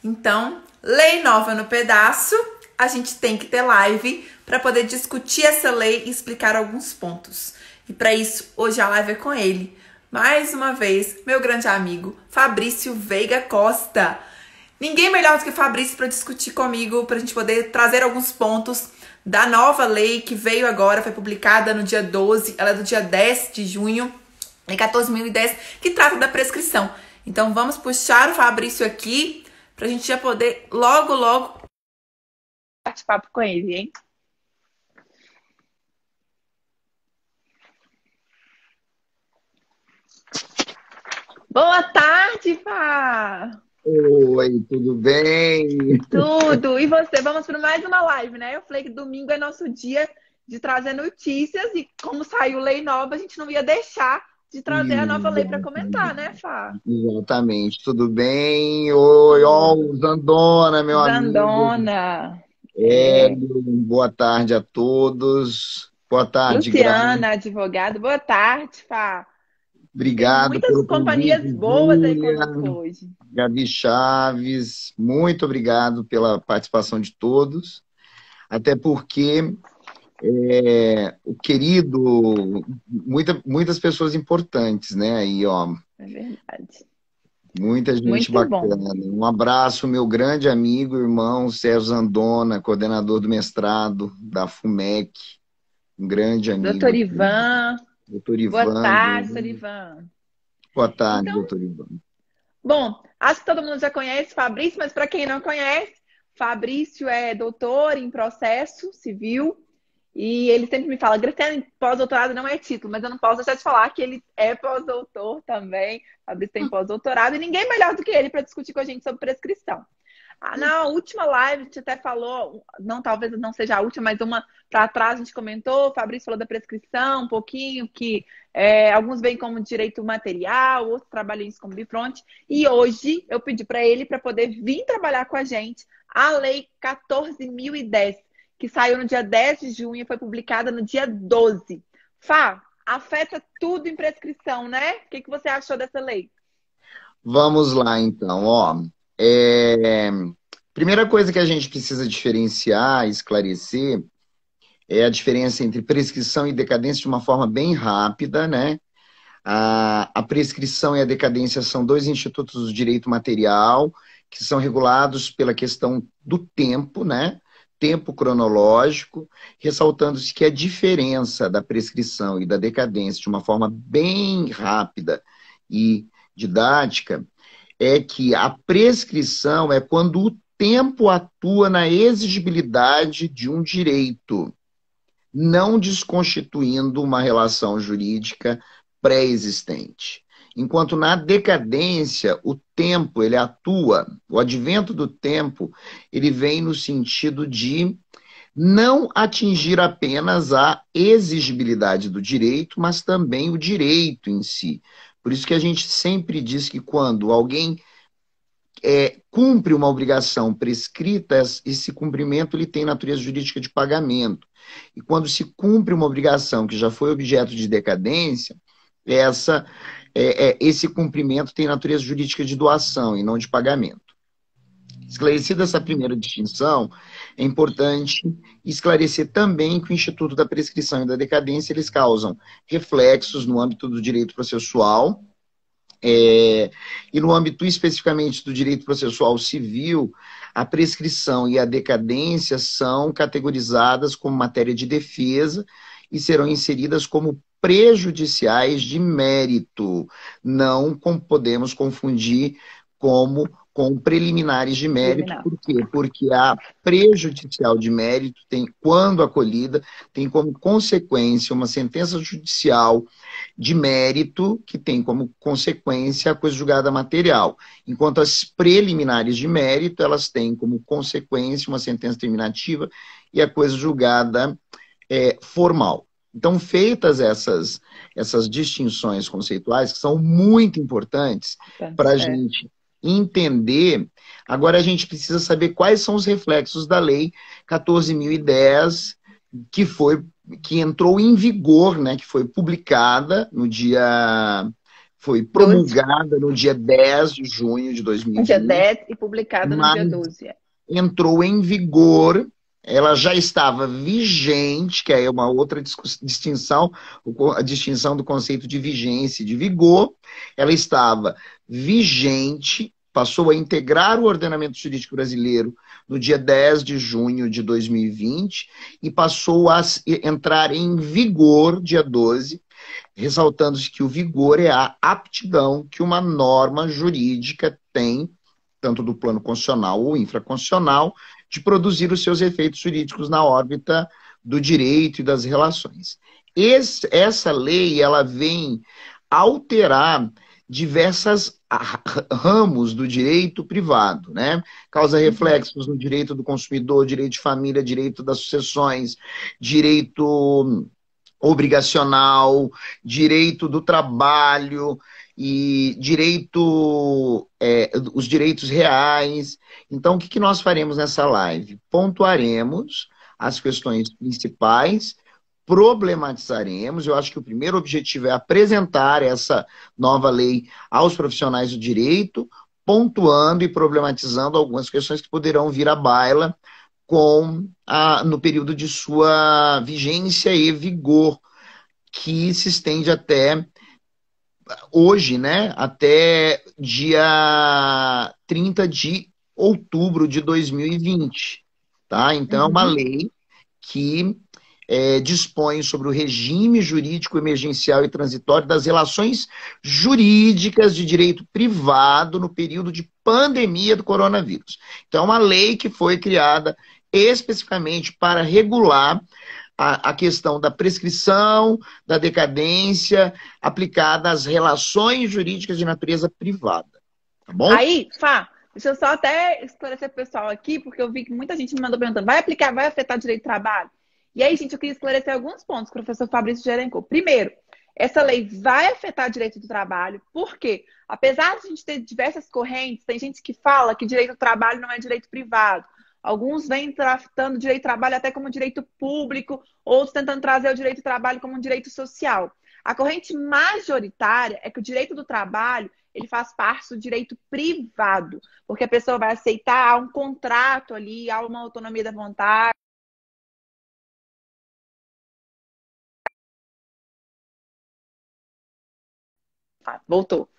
Então, lei nova no pedaço, a gente tem que ter live para poder discutir essa lei e explicar alguns pontos. E para isso, hoje a live é com ele. Mais uma vez, meu grande amigo, Fabrício Veiga Costa. Ninguém melhor do que Fabrício para discutir comigo, para a gente poder trazer alguns pontos da nova lei que veio agora, foi publicada no dia 12, ela é do dia 10 de junho, lei 14.010, que trata da prescrição. Então vamos puxar o Fabrício aqui para a gente já poder logo bate-papo com ele, hein? Boa tarde, Fá! Oi, tudo bem? Tudo! E você? Vamos para mais uma live, né? Eu falei que domingo é nosso dia de trazer notícias e como saiu lei nova, a gente não ia deixar de trazer a nova lei para comentar, né, Fá? Exatamente, tudo bem? Oi, ó, o Zandona, meu amigo. Zandona, Hélio, boa tarde a todos. Boa tarde, Graça. Luciana, advogado. Boa tarde, Fá. Tem Obrigado muitas pelo companhias convite, boas aí Júlia, conosco hoje. Gabi Chaves. Muito obrigado pela participação de todos. Até porque o querido, muitas pessoas importantes, né? Aí, ó. É verdade. Muita gente Muito bom. bacana. Um abraço, meu grande amigo, irmão Sérgio Zandona, coordenador do mestrado da FUMEC. Um grande amigo. Doutor Ivan. Doutor Boa Ivan. tarde, doutor Ivan. Boa tarde, Então, doutor Ivan. bom, acho que todo mundo já conhece Fabrício, mas para quem não conhece, Fabrício é doutor em processo civil e ele sempre me fala, Graciane, pós-doutorado não é título, mas eu não posso deixar de falar que ele é pós-doutor também. Fabrício tem pós-doutorado e ninguém melhor do que ele para discutir com a gente sobre prescrição. Na última live, a gente até falou, não, talvez não seja a última, mas uma para trás a gente comentou, o Fabrício falou da prescrição um pouquinho, que alguns veem como direito material, outros trabalham isso como bifronte. E hoje eu pedi para ele para poder vir trabalhar com a gente a Lei 14.010, que saiu no dia 10 de junho e foi publicada no dia 12. Fá, afeta tudo em prescrição, né? O que você achou dessa lei? Vamos lá, então. Ó, primeira coisa que a gente precisa diferenciar, esclarecer, é a diferença entre prescrição e decadência de uma forma bem rápida, né? A prescrição e a decadência são dois institutos do direito material que são regulados pela questão do tempo, né? Tempo cronológico, ressaltando-se que a diferença da prescrição e da decadência de uma forma bem rápida e didática é que a prescrição é quando o tempo atua na exigibilidade de um direito, não desconstituindo uma relação jurídica pré-existente. Enquanto na decadência, o tempo, ele atua, o advento do tempo, ele vem no sentido de não atingir apenas a exigibilidade do direito, mas também o direito em si. Por isso que a gente sempre diz que quando alguém cumpre uma obrigação prescrita, esse cumprimento ele tem natureza jurídica de pagamento. E quando se cumpre uma obrigação que já foi objeto de decadência, esse cumprimento tem natureza jurídica de doação e não de pagamento. Esclarecida essa primeira distinção, é importante esclarecer também que o Instituto da Prescrição e da Decadência eles causam reflexos no âmbito do direito processual e no âmbito especificamente do direito processual civil, a prescrição e a decadência são categorizadas como matéria de defesa e serão inseridas como prejudiciais de mérito. Não podemos confundir com preliminares de mérito. Por quê? Porque a prejudicial de mérito tem, quando acolhida, tem como consequência uma sentença judicial de mérito que tem como consequência a coisa julgada material. Enquanto as preliminares de mérito, elas têm como consequência uma sentença terminativa e a coisa julgada formal. Então, feitas essas distinções conceituais, que são muito importantes para a gente entender, agora a gente precisa saber quais são os reflexos da Lei 14.010, que entrou em vigor, né, que foi publicada no dia... Foi 12. promulgada no dia 10 de junho de No dia 2020, 10 e publicada no dia mas 12. entrou em vigor, ela já estava vigente, que é uma outra distinção, a distinção do conceito de vigência e de vigor. Ela estava vigente, passou a integrar o ordenamento jurídico brasileiro no dia 10 de junho de 2020 e passou a entrar em vigor dia 12, ressaltando-se que o vigor é a aptidão que uma norma jurídica tem, tanto do plano constitucional ou infraconstitucional, de produzir os seus efeitos jurídicos na órbita do direito e das relações. Essa lei, ela vem alterar diversas ramos do direito privado, né? Causa reflexos no direito do consumidor, direito de família, direito das sucessões, direito obrigacional, direito do trabalho e os direitos reais. Então, o que nós faremos nessa live? Pontuaremos as questões principais, problematizaremos. Eu acho que o primeiro objetivo é apresentar essa nova lei aos profissionais do direito, pontuando e problematizando algumas questões que poderão vir à baila no período de sua vigência e vigor, que se estende até hoje, né? Até dia 30 de outubro de 2020. Tá? Então, é uma lei que dispõe sobre o regime jurídico emergencial e transitório das relações jurídicas de direito privado no período de pandemia do coronavírus. Então, é uma lei que foi criada especificamente para regular a questão da prescrição, da decadência aplicada às relações jurídicas de natureza privada. Tá bom? Aí, Fá, deixa eu só até esclarecer pro pessoal aqui, porque eu vi que muita gente me mandou perguntando, vai afetar direito do trabalho? E aí, gente, eu queria esclarecer alguns pontos que o professor Fabrício já elencou. Primeiro, essa lei vai afetar direito do trabalho, porque, apesar de a gente ter diversas correntes, tem gente que fala que direito do trabalho não é direito privado. Alguns vêm tratando direito do trabalho até como direito público, outros tentando trazer o direito do trabalho como um direito social. A corrente majoritária é que o direito do trabalho ele faz parte do direito privado, porque a pessoa vai aceitar um contrato ali, há uma autonomia da vontade. Voltou.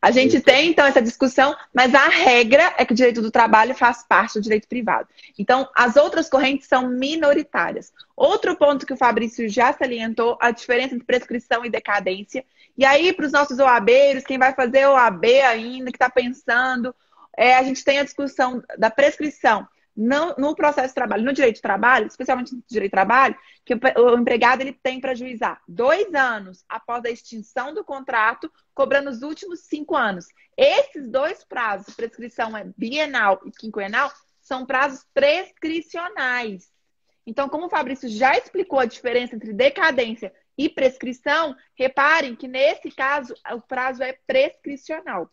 A gente tem, então, essa discussão, mas a regra é que o direito do trabalho faz parte do direito privado. Então, as outras correntes são minoritárias. Outro ponto que o Fabrício já salientou, a diferença entre prescrição e decadência. E aí, para os nossos OABeiros, quem vai fazer OAB ainda, que está pensando, a gente tem a discussão da prescrição no processo de trabalho, no direito de trabalho, especialmente no direito de trabalho, que o empregado ele tem para juizar 2 anos após a extinção do contrato, cobrando os últimos 5 anos. Esses 2 prazos, prescrição é bienal e quinquenal, são prazos prescricionais. Então, como o Fabrício já explicou a diferença entre decadência e prescrição, reparem que nesse caso o prazo é prescricional.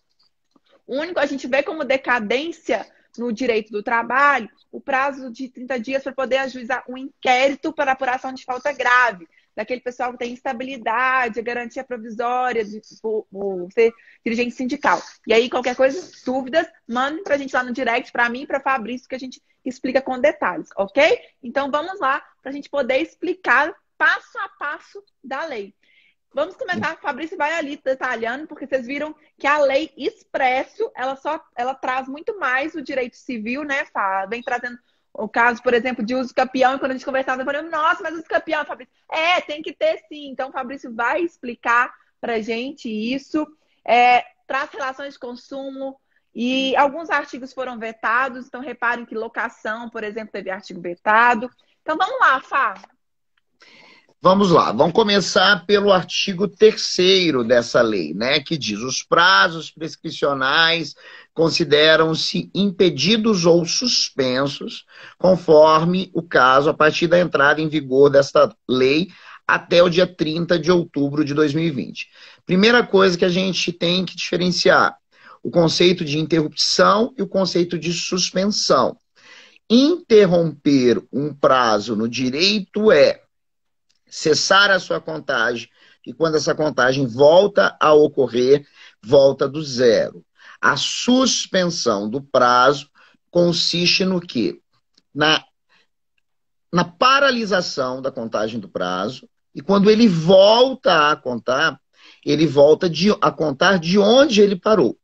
O único a gente vê como decadência no direito do trabalho, o prazo de 30 dias para poder ajuizar um inquérito para apuração de falta grave, daquele pessoal que tem instabilidade, garantia provisória, por ser dirigente sindical. E aí, qualquer coisa, dúvidas, mandem para a gente lá no direct, para mim e para Fabrício, que a gente explica com detalhes, ok? Então, vamos lá para a gente poder explicar passo a passo da lei. Vamos começar, o Fabrício vai ali detalhando, porque vocês viram que a lei expresso, ela traz muito mais o direito civil, né, Fá? Vem trazendo o caso, por exemplo, de uso campeão, e quando a gente conversava, eu falei, nossa, mas uso campeão, Fabrício. Tem que ter sim. Então, o Fabrício vai explicar pra gente isso. Traz relações de consumo, e alguns artigos foram vetados, então reparem que locação, por exemplo, teve artigo vetado. Então, vamos lá, Fá. Vamos lá, vamos começar pelo artigo 3º dessa lei, né, que diz: os prazos prescricionais consideram-se impedidos ou suspensos, conforme o caso, a partir da entrada em vigor desta lei até o dia 30 de outubro de 2020. Primeira coisa que a gente tem que diferenciar: o conceito de interrupção e o conceito de suspensão. Interromper um prazo no direito é cessar a sua contagem, e quando essa contagem volta a ocorrer, volta do zero. A suspensão do prazo consiste no quê? Na paralisação da contagem do prazo, e quando ele volta a contar, ele volta a contar de onde ele parou.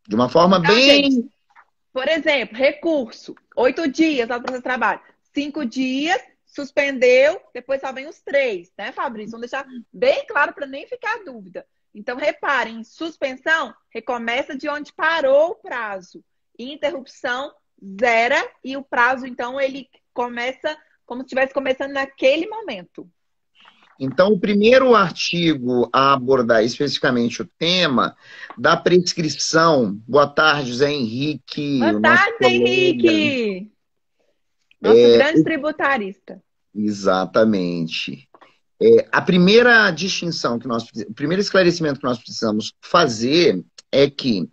De uma forma Então, bem... gente, por exemplo, recurso, 8 dias lá no processo de trabalho. 5 dias, suspendeu, depois só vem os 3, né, Fabrício? Vamos deixar bem claro para nem ficar dúvida. Então, reparem, em suspensão, recomeça de onde parou o prazo. Interrupção, zera, e o prazo, então, ele começa como se estivesse começando naquele momento. Então, o primeiro artigo a abordar especificamente o tema da prescrição. Boa tarde, Zé Henrique. Boa O nosso tarde, colega. Henrique! Nosso grande tributarista. Exatamente. A primeira distinção o primeiro esclarecimento que nós precisamos fazer é que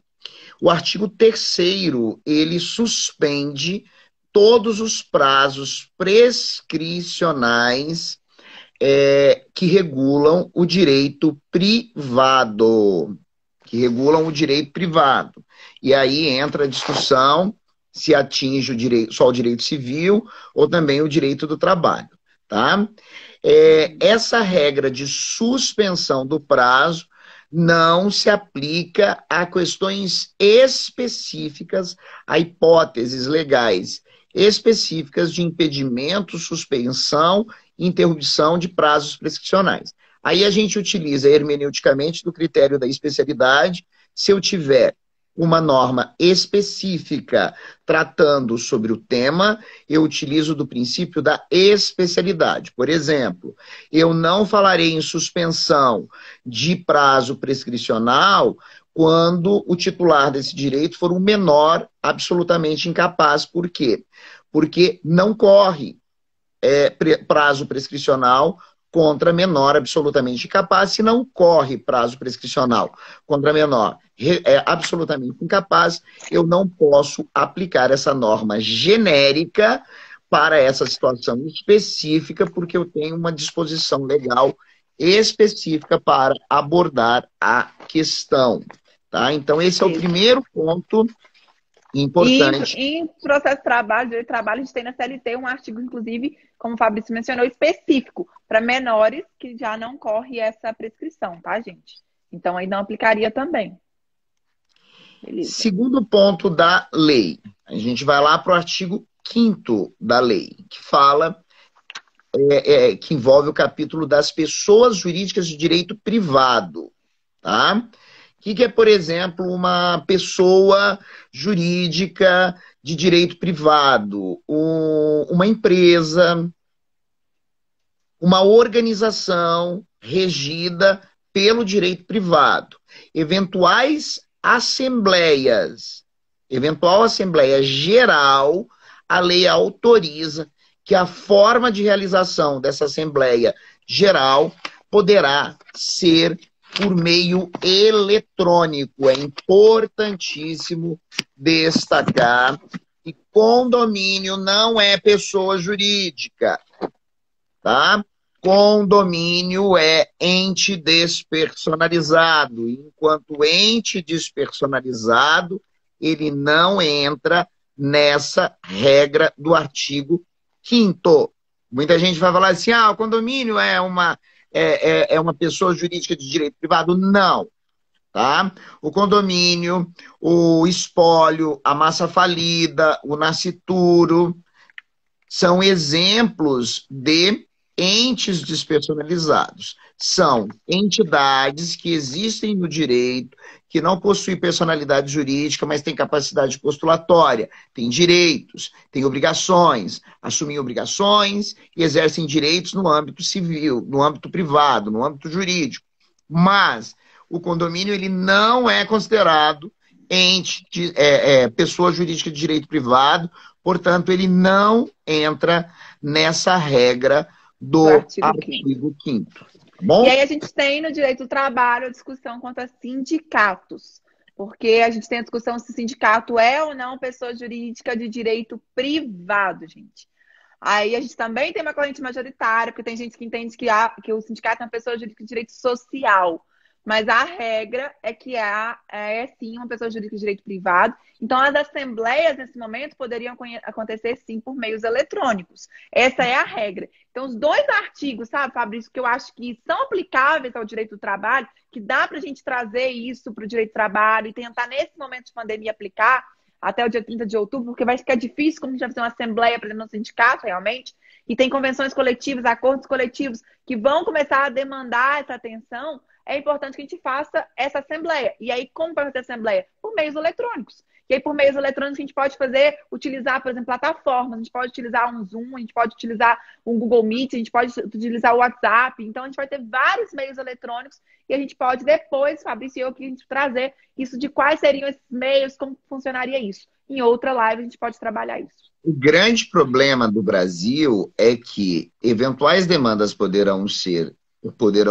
o artigo 3º, ele suspende todos os prazos prescricionais que regulam o direito privado. E aí entra a discussão se atinge só o direito civil ou também o direito do trabalho, tá? Essa regra de suspensão do prazo não se aplica a questões específicas, a hipóteses legais específicas de impedimento, suspensão e interrupção de prazos prescricionais. Aí a gente utiliza hermeneuticamente do critério da especialidade. Se eu tiver uma norma específica tratando sobre o tema, eu utilizo do princípio da especialidade. Por exemplo, eu não falarei em suspensão de prazo prescricional quando o titular desse direito for um menor absolutamente incapaz. Por quê? Porque não corre prazo prescricional contra menor absolutamente incapaz. Se não corre prazo prescricional contra menor absolutamente incapaz, eu não posso aplicar essa norma genérica para essa situação específica, porque eu tenho uma disposição legal específica para abordar a questão. Tá? Então, esse é o primeiro ponto importante. E em processo de trabalho, direito de trabalho, a gente tem na CLT um artigo, inclusive, como o Fabrício mencionou, específico para menores que já não corre essa prescrição, tá, gente? Então, aí não aplicaria também. Beleza. Segundo ponto da lei. A gente vai lá para o artigo 5º da lei, que fala, que envolve o capítulo das pessoas jurídicas de direito privado, tá? O que é, por exemplo, uma pessoa jurídica de direito privado? Uma empresa, uma organização regida pelo direito privado. Eventual assembleia geral, a lei autoriza que a forma de realização dessa assembleia geral poderá ser por meio eletrônico. É importantíssimo destacar que condomínio não é pessoa jurídica, tá? Condomínio é ente despersonalizado. Enquanto ente despersonalizado, ele não entra nessa regra do artigo 5º. Muita gente vai falar assim, o condomínio é uma pessoa jurídica de direito privado. Não. Tá? O condomínio, o espólio, a massa falida, o nascituro, são exemplos de entes despersonalizados. São entidades que existem no direito, que não possuem personalidade jurídica, mas têm capacidade postulatória, têm direitos, têm obrigações, assumem obrigações e exercem direitos no âmbito civil, no âmbito privado, no âmbito jurídico. Mas o condomínio ele não é considerado pessoa jurídica de direito privado, portanto, ele não entra nessa regra do artigo 5º. Tá bom? E aí a gente tem no direito do trabalho a discussão quanto a sindicatos, porque a gente tem a discussão se sindicato é ou não pessoa jurídica de direito privado, gente. Aí a gente também tem uma corrente majoritária, porque tem gente que entende que o sindicato é uma pessoa jurídica de direito social. mas a regra é que é sim uma pessoa jurídica de direito privado. Então, as assembleias, nesse momento, poderiam acontecer, sim, por meios eletrônicos. Essa é a regra. Então, os dois artigos, sabe, Fabrício, que eu acho que são aplicáveis ao direito do trabalho, que dá para a gente trazer isso para o direito do trabalho e tentar, nesse momento de pandemia, aplicar até o dia 30 de outubro, porque vai ficar difícil, como a gente vai fazer uma assembleia, por exemplo, no sindicato, realmente, e tem convenções coletivas, acordos coletivos, que vão começar a demandar essa atenção. É importante que a gente faça essa assembleia. E aí, como vai fazer a assembleia? Por meios eletrônicos. E aí, por meios eletrônicos, a gente pode utilizar, por exemplo, plataformas. A gente pode utilizar um Zoom, a gente pode utilizar um Google Meet, a gente pode utilizar o WhatsApp. Então, a gente vai ter vários meios eletrônicos e a gente pode depois, Fabrício e eu, que a gente trazer isso de quais seriam esses meios, como funcionaria isso. Em outra live, a gente pode trabalhar isso. O grande problema do Brasil é que eventuais demandas poderão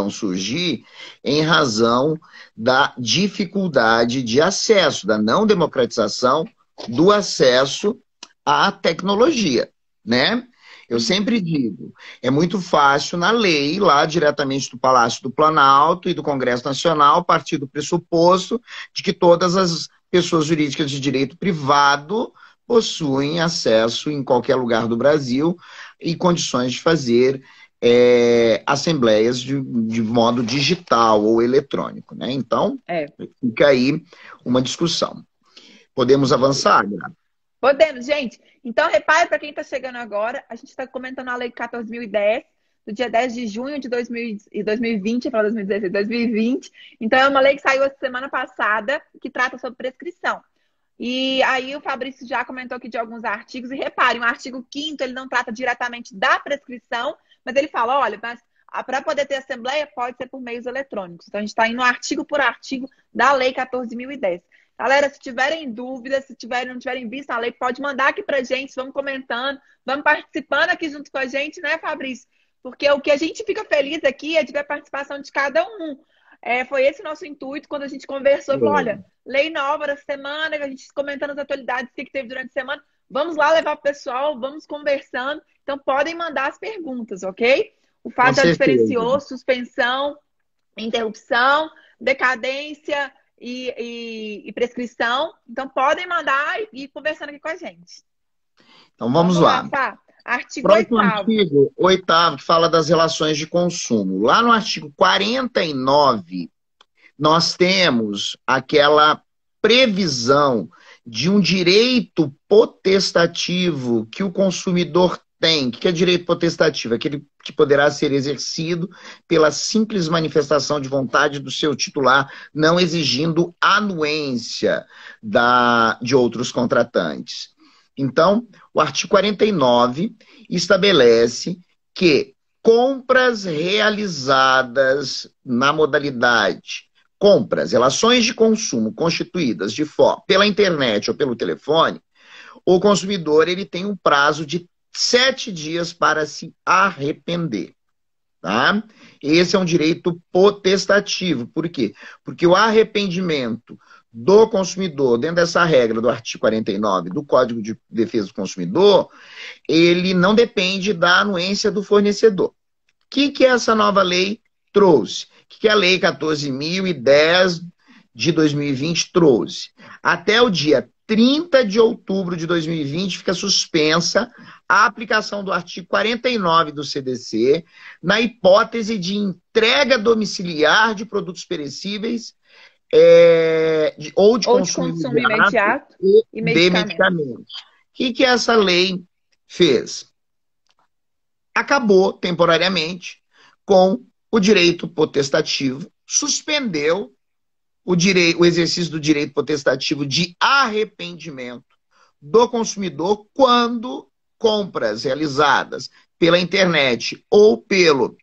surgir em razão da dificuldade de acesso, da não democratização do acesso à tecnologia, né? Eu sempre digo, é muito fácil na lei, lá diretamente do Palácio do Planalto e do Congresso Nacional, partir do pressuposto de que todas as pessoas jurídicas de direito privado possuem acesso em qualquer lugar do Brasil e condições de fazer assembleias de modo digital ou eletrônico, né? Então, fica aí uma discussão. Podemos avançar, Gra? Podemos, gente. Então, repare para quem está chegando agora, a gente está comentando a Lei 14.010, do dia 10 de junho de 2020, eu falo 2016, 2020. Então, é uma lei que saiu essa semana passada, que trata sobre prescrição. E aí o Fabrício já comentou aqui de alguns artigos, e reparem, o artigo 5º, ele não trata diretamente da prescrição, mas ele fala, olha, para poder ter assembleia, pode ser por meios eletrônicos. Então, a gente está indo artigo por artigo da Lei 14.010. Galera, se tiverem dúvidas, se não tiverem visto a lei, pode mandar aqui pra gente, vamos comentando, vamos participando aqui junto com a gente, né, Fabrício? Porque o que a gente fica feliz aqui é de ver a participação de cada um. Foi esse o nosso intuito quando a gente conversou. Falou, olha, lei nova da semana, a gente comentando as atualidades que teve durante a semana. Vamos lá levar para o pessoal, vamos conversando. Então, podem mandar as perguntas, ok? O fato já diferenciou suspensão, interrupção, decadência e prescrição. Então, podem mandar e ir conversando aqui com a gente. Então, vamos lá. Artigo Próximo 8º. Artigo 8º, que fala das relações de consumo. Lá no artigo 49, nós temos aquela previsão de um direito potestativo que o consumidor tem. O que é direito potestativo? Aquele que poderá ser exercido pela simples manifestação de vontade do seu titular, não exigindo anuência de outros contratantes. Então, o artigo 49 estabelece que compras realizadas na modalidade relações de consumo constituídas pela internet ou pelo telefone, o consumidor ele tem um prazo de 7 dias para se arrepender. Tá? Esse é um direito potestativo. Por quê? Porque o arrependimento do consumidor, dentro dessa regra do artigo 49 do Código de Defesa do Consumidor, ele não depende da anuência do fornecedor. O que essa nova lei trouxe? O que a Lei 14.010 de 2020 trouxe? Até o dia 30 de outubro de 2020 fica suspensa a aplicação do artigo 49 do CDC na hipótese de entrega domiciliar de produtos perecíveis ou de consumo imediato e de medicamentos. O que essa lei fez? Acabou temporariamente com o direito potestativo, suspendeu o exercício do direito potestativo de arrependimento do consumidor quando compras realizadas pela internet ou pelo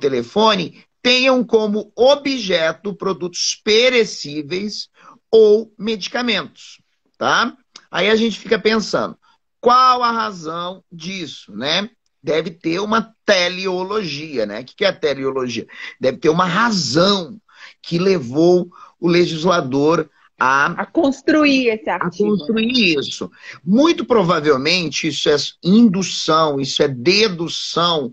telefone tenham como objeto produtos perecíveis ou medicamentos, tá? Aí a gente fica pensando, qual a razão disso, né? Deve ter uma teleologia, né? O que é a teleologia? Deve ter uma razão que levou o legislador a construir esse artigo. A construir isso. Muito provavelmente isso é indução, isso é dedução.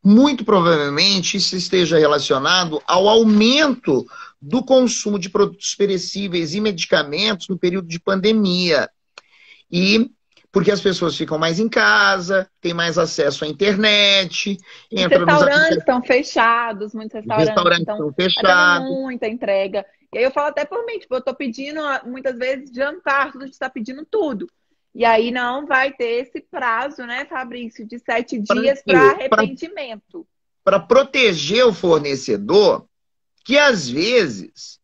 muito provavelmente isso esteja relacionado ao aumento do consumo de produtos perecíveis e medicamentos no período de pandemia. E porque as pessoas ficam mais em casa, têm mais acesso à internet, Os entra nos restaurantes estão fechados, muitos restaurantes, restaurantes então estão tá tendo fechados. muita entrega. E aí eu falo até por mim, tipo, eu tô pedindo muitas vezes jantar, tudo a gente tá pedindo tudo. E aí não vai ter esse prazo, né, Fabrício, de 7 dias para arrependimento. Para proteger o fornecedor, que às vezes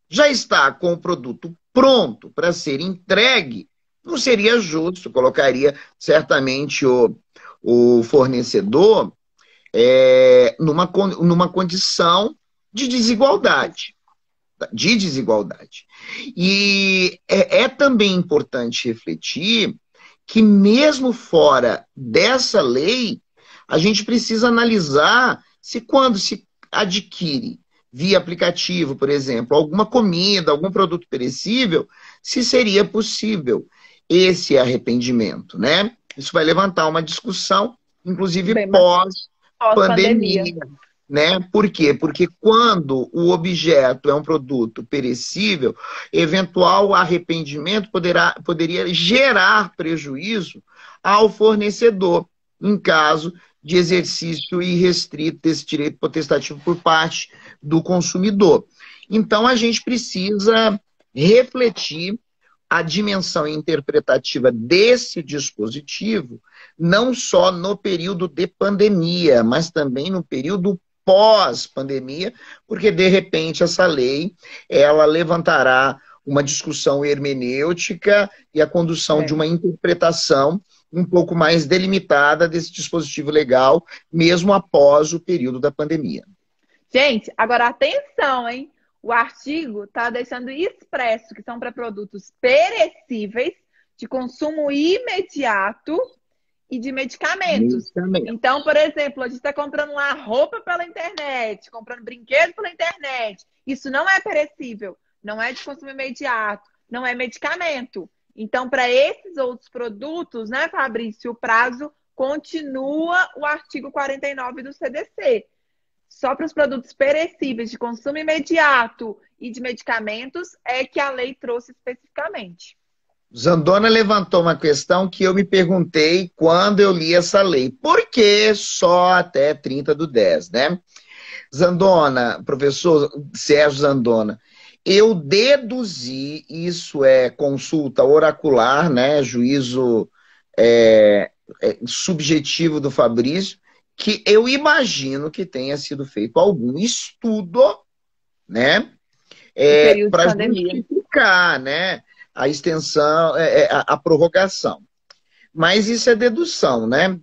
já está com o produto pronto para ser entregue, não seria justo, colocaria certamente o fornecedor numa condição de desigualdade. De desigualdade. E é também importante refletir que, mesmo fora dessa lei, a gente precisa analisar se quando se adquire via aplicativo, por exemplo, alguma comida, algum produto perecível, se seria possível esse arrependimento, né? Isso vai levantar uma discussão, inclusive Bem, pós-pandemia. pós-pandemia. Né? Por quê? Porque quando o objeto é um produto perecível, eventual arrependimento poderia gerar prejuízo ao fornecedor, em caso de exercício irrestrito desse direito potestativo por parte do consumidor. Então, a gente precisa refletir a dimensão interpretativa desse dispositivo, não só no período de pandemia, mas também no período pós-pandemia, porque, de repente, essa lei ela levantará uma discussão hermenêutica e a condução de uma interpretação um pouco mais delimitada desse dispositivo legal, mesmo após o período da pandemia. Gente, agora atenção, hein? O artigo está deixando expresso que são para produtos perecíveis, de consumo imediato e de medicamentos. Então, por exemplo, a gente está comprando lá roupa pela internet, comprando brinquedo pela internet. Isso não é perecível, não é de consumo imediato, não é medicamento. Então, para esses outros produtos, né, Fabrício, o prazo continua o artigo 49 do CDC. Só para os produtos perecíveis de consumo imediato e de medicamentos é que a lei trouxe especificamente. Zandona levantou uma questão que eu me perguntei quando eu li essa lei. Por que só até 30/10, né? Zandona, professor Sérgio Zandona, eu deduzi, isso é consulta oracular, né? Juízo subjetivo do Fabrício, que eu imagino que tenha sido feito algum estudo, né? Para justificar, né? A extensão, a prorrogação. Mas isso é dedução, né?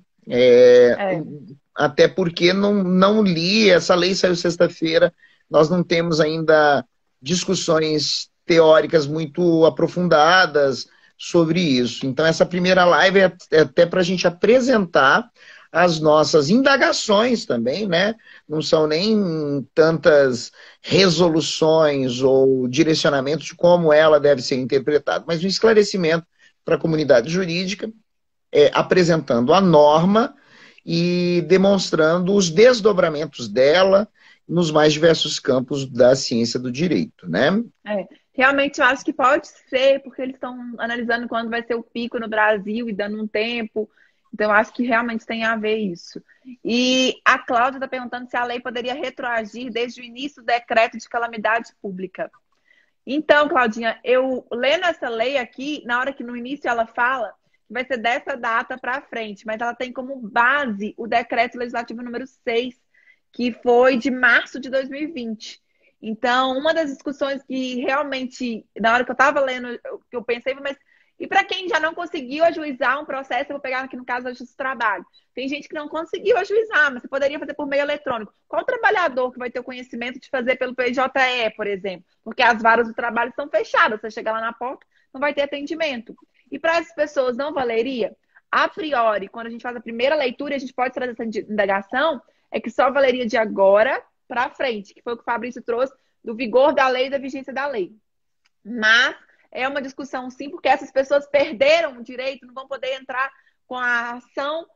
Até porque não li, essa lei saiu sexta-feira, nós não temos ainda discussões teóricas muito aprofundadas sobre isso. Então, essa primeira live é até para a gente apresentar as nossas indagações também, né? Não são nem tantas resoluções ou direcionamentos de como ela deve ser interpretada, mas um esclarecimento para a comunidade jurídica, apresentando a norma e demonstrando os desdobramentos dela nos mais diversos campos da ciência do direito, né? Realmente eu acho que pode ser, porque eles estão analisando quando vai ser o pico no Brasil e dando um tempo. Então, eu acho que realmente tem a ver isso. E a Cláudia está perguntando se a lei poderia retroagir desde o início do decreto de calamidade pública. Então, Claudinha, eu lendo essa lei aqui, na hora que no início ela fala, vai ser dessa data para frente, mas ela tem como base o decreto legislativo número 6, que foi de março de 2020. Então, uma das discussões que realmente, na hora que eu estava lendo, eu pensei, mas e para quem já não conseguiu ajuizar um processo, eu vou pegar aqui no caso da Justiça do Trabalho. Tem gente que não conseguiu ajuizar, mas você poderia fazer por meio eletrônico. Qual trabalhador que vai ter o conhecimento de fazer pelo PJE, por exemplo? Porque as varas do trabalho estão fechadas. Você chegar lá na porta, não vai ter atendimento. E para essas pessoas não valeria? A priori, quando a gente faz a primeira leitura, a gente pode trazer essa indagação, é que só valeria de agora para frente, que foi o que o Fabrício trouxe do vigor da lei e da vigência da lei. Mas é uma discussão, sim, porque essas pessoas perderam o direito, não vão poder entrar com a ação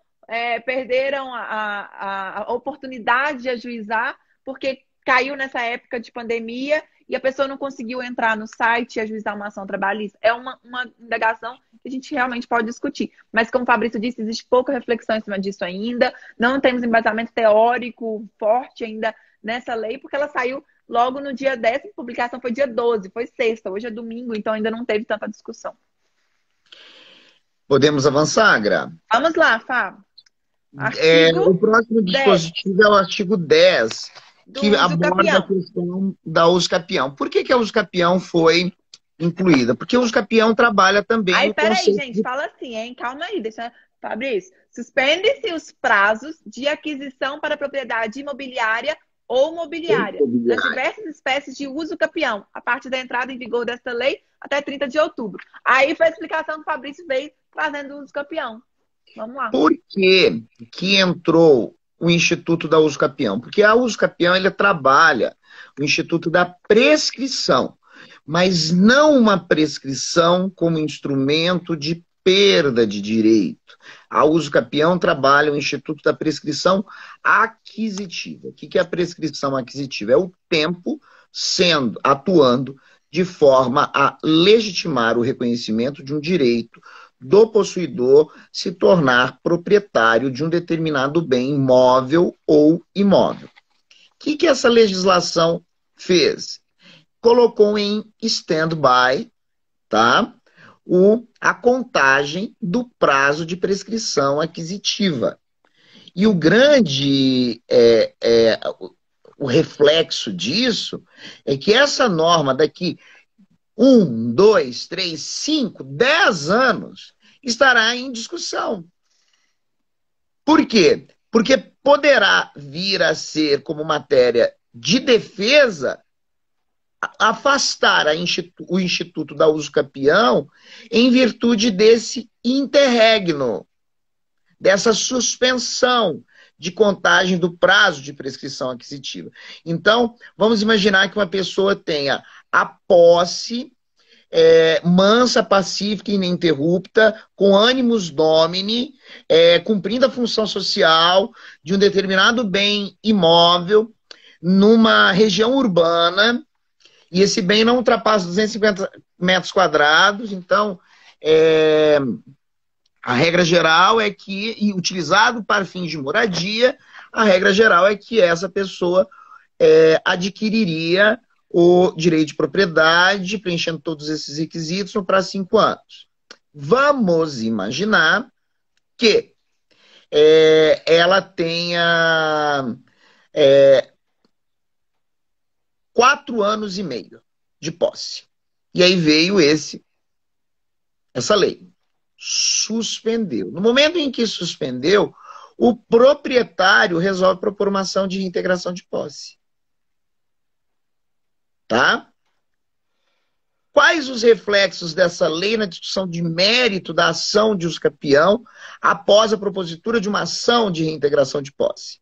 perderam a oportunidade de ajuizar porque caiu nessa época de pandemia e a pessoa não conseguiu entrar no site e ajuizar uma ação trabalhista. É uma indagação que a gente realmente pode discutir. Mas, como o Fabrício disse, existe pouca reflexão em cima disso ainda. Não temos embasamento teórico forte ainda nessa lei, porque ela saiu logo no dia 10, a publicação foi dia 12, foi sexta, hoje é domingo, então ainda não teve tanta discussão. Podemos avançar, Gra? Vamos lá, Fábio. O próximo dispositivo é o artigo 10, que aborda a questão da usucapião. Por que a usucapião foi incluída? Porque a usucapião trabalha também... Aí, peraí, gente, fala assim, hein? Calma aí, deixa... Fabrício, suspende-se os prazos de aquisição para propriedade imobiliária ou mobiliária das diversas espécies de usucapião, a partir da entrada em vigor desta lei até 30 de outubro. Aí foi a explicação que o Fabrício veio trazendo o usucapião. Vamos lá. Por que entrou o Instituto da Usucapião? Porque a Usucapião, ele trabalha o Instituto da Prescrição, mas não uma prescrição como instrumento de perda de direito. A Usucapião trabalha o Instituto da Prescrição Aquisitiva. O que é a prescrição aquisitiva? É o tempo atuando de forma a legitimar o reconhecimento de um direito do possuidor se tornar proprietário de um determinado bem móvel ou imóvel. O que essa legislação fez? Colocou em stand-by, tá? A contagem do prazo de prescrição aquisitiva. E o grande o reflexo disso é que essa norma daqui 1, 2, 3, 5, 10 anos estará em discussão. Por quê? Porque poderá vir a ser, como matéria de defesa, afastar o Instituto da Usucapião em virtude desse interregno, dessa suspensão de contagem do prazo de prescrição aquisitiva. Então, vamos imaginar que uma pessoa tenha a posse mansa, pacífica e ininterrupta, com animus domini, cumprindo a função social de um determinado bem imóvel numa região urbana, e esse bem não ultrapassa 250 metros quadrados. Então, a regra geral é que, e utilizado para fins de moradia, a regra geral é que essa pessoa adquiriria o direito de propriedade, preenchendo todos esses requisitos, no prazo de 5 anos. Vamos imaginar que ela tenha 4 anos e meio de posse. E aí veio essa lei. Suspendeu. No momento em que suspendeu, o proprietário resolve propor uma ação de reintegração de posse. Tá? Quais os reflexos dessa lei na discussão de mérito da ação de usucapião após a propositura de uma ação de reintegração de posse?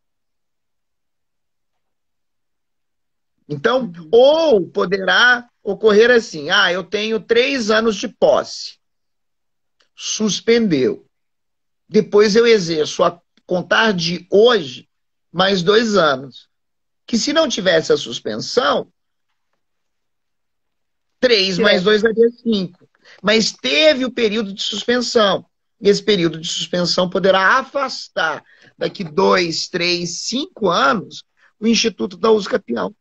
Então, ou poderá ocorrer assim, eu tenho 3 anos de posse, suspendeu. Depois eu exerço a contar de hoje mais 2 anos. Que se não tivesse a suspensão, 3 mais 2 daria 5. Mas teve o período de suspensão. E esse período de suspensão poderá afastar daqui 2, 3, 5 anos o Instituto da Usucapião.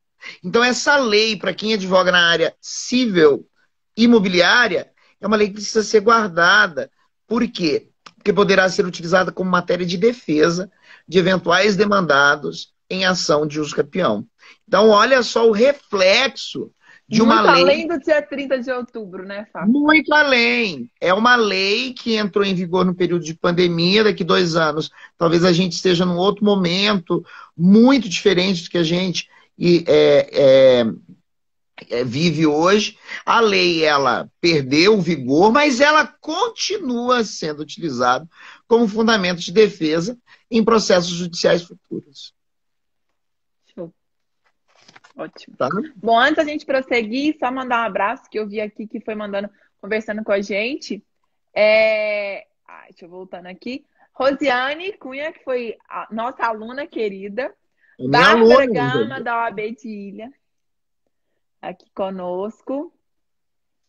Então, essa lei, para quem advoga na área civil imobiliária, é uma lei que precisa ser guardada. Por quê? Porque poderá ser utilizada como matéria de defesa de eventuais demandados em ação de usucapião. Então, olha só o reflexo de uma lei... Muito além do dia 30 de outubro, né, Fábio? Muito além. É uma lei que entrou em vigor no período de pandemia, daqui 2 anos. Talvez a gente esteja num outro momento muito diferente do que a gente vive hoje. A lei, ela perdeu o vigor, mas ela continua sendo utilizada como fundamento de defesa em processos judiciais futuros. Show. Ótimo. Tá? Bom, antes da gente prosseguir, só mandar um abraço, que eu vi aqui que foi conversando com a gente. Deixa eu voltando aqui. Rosiane Cunha, que foi a nossa aluna querida. Minha Bárbara aluna, Gama, da OAB de Ilha, aqui conosco.